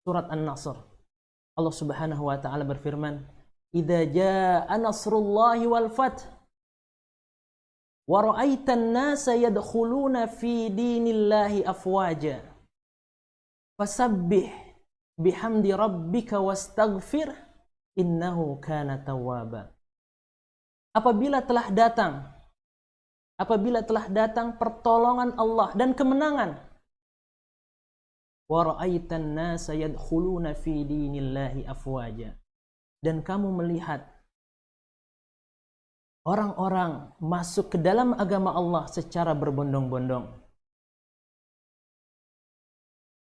Surat An-Nasr. Allah Subhanahu wa taala berfirman, "Idza jaa nasrullahi wal fath wa ra'aitan nasa yadkhuluna fi dinillahi afwaja fasabbih bihamdi rabbika wastaghfir innahu kana tawwaba." Apabila telah datang pertolongan Allah dan kemenangan, wa ra'aitan nasa yadkhuluna fi dinillahi afwaja, dan kamu melihat orang-orang masuk ke dalam agama Allah secara berbondong-bondong.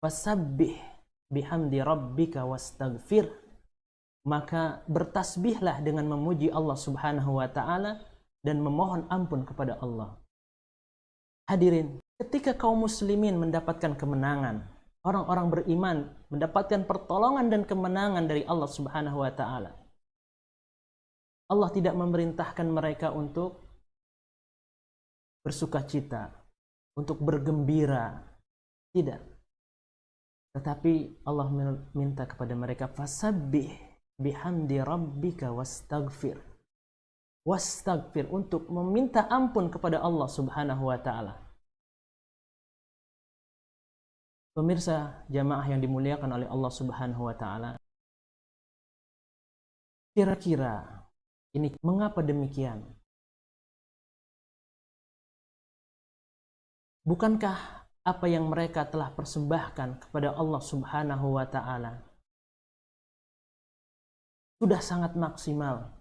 Fasabbih bihamdi rabbika wastaghfir, maka bertasbihlah dengan memuji Allah Subhanahu wa taala dan memohon ampun kepada Allah. Hadirin, ketika kaum muslimin mendapatkan kemenangan, orang-orang beriman mendapatkan pertolongan dan kemenangan dari Allah Subhanahu wa taala, Allah tidak memerintahkan mereka untuk bersukacita, untuk bergembira. Tidak. Tetapi Allah minta kepada mereka, fasabbih bihamdi rabbika wastaghfir. Wastaghfir, untuk meminta ampun kepada Allah Subhanahu wa taala. Pemirsa jamaah yang dimuliakan oleh Allah Subhanahu wa taala, kira-kira ini mengapa demikian? Bukankah apa yang mereka telah persembahkan kepada Allah Subhanahu wa taala sudah sangat maksimal?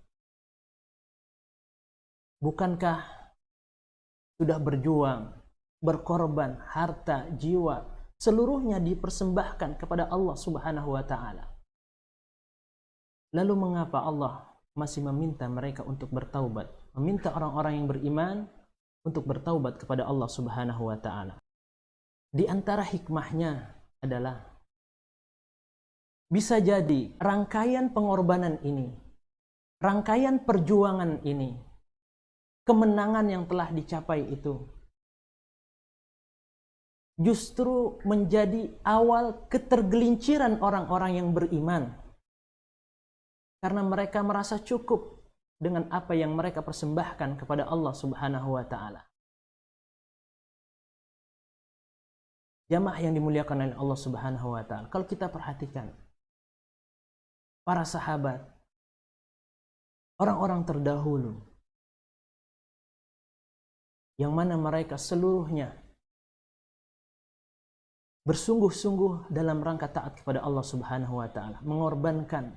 Bukankah sudah berjuang, berkorban, harta, jiwa, seluruhnya dipersembahkan kepada Allah Subhanahu wa taala? Lalu mengapa Allah masih meminta mereka untuk bertaubat, meminta orang-orang yang beriman untuk bertaubat kepada Allah Subhanahu wa taala? Di antara hikmahnya adalah bisa jadi rangkaian pengorbanan ini, rangkaian perjuangan ini, kemenangan yang telah dicapai itu justru menjadi awal ketergelinciran orang-orang yang beriman, karena mereka merasa cukup dengan apa yang mereka persembahkan kepada Allah Subhanahu wa taala. Jamaah yang dimuliakan oleh Allah Subhanahu wa taala, kalau kita perhatikan para sahabat, orang-orang terdahulu, yang mana mereka seluruhnya bersungguh-sungguh dalam rangka taat kepada Allah Subhanahu wa taala, mengorbankan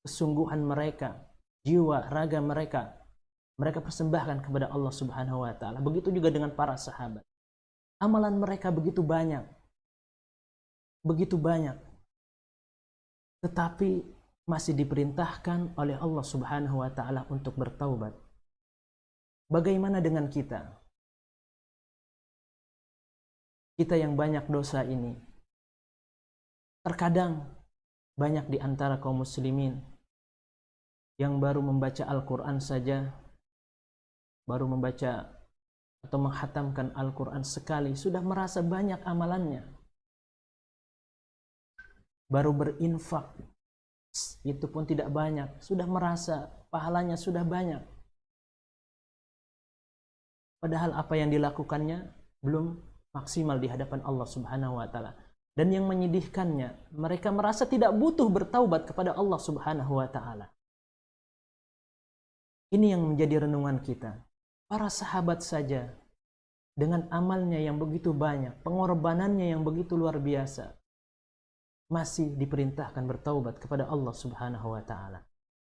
kesungguhan mereka, jiwa, raga mereka, mereka persembahkan kepada Allah Subhanahu wa taala. Begitu juga dengan para sahabat. Amalan mereka begitu banyak. Tetapi masih diperintahkan oleh Allah Subhanahu wa taala untuk bertaubat. Bagaimana dengan kita? Kita yang banyak dosa ini. Terkadang banyak di antara kaum muslimin yang baru membaca Al-Quran saja, baru membaca atau menghatamkan Al-Quran sekali, sudah merasa banyak amalannya. Baru berinfak, itu pun tidak banyak, sudah merasa pahalanya sudah banyak. Padahal apa yang dilakukannya belum maksimal di hadapan Allah Subhanahu wa taala. Dan yang menyedihkannya, mereka merasa tidak butuh bertaubat kepada Allah Subhanahu wa taala. Ini yang menjadi renungan kita. Para sahabat saja dengan amalnya yang begitu banyak, pengorbanannya yang begitu luar biasa, masih diperintahkan bertaubat kepada Allah Subhanahu wa taala.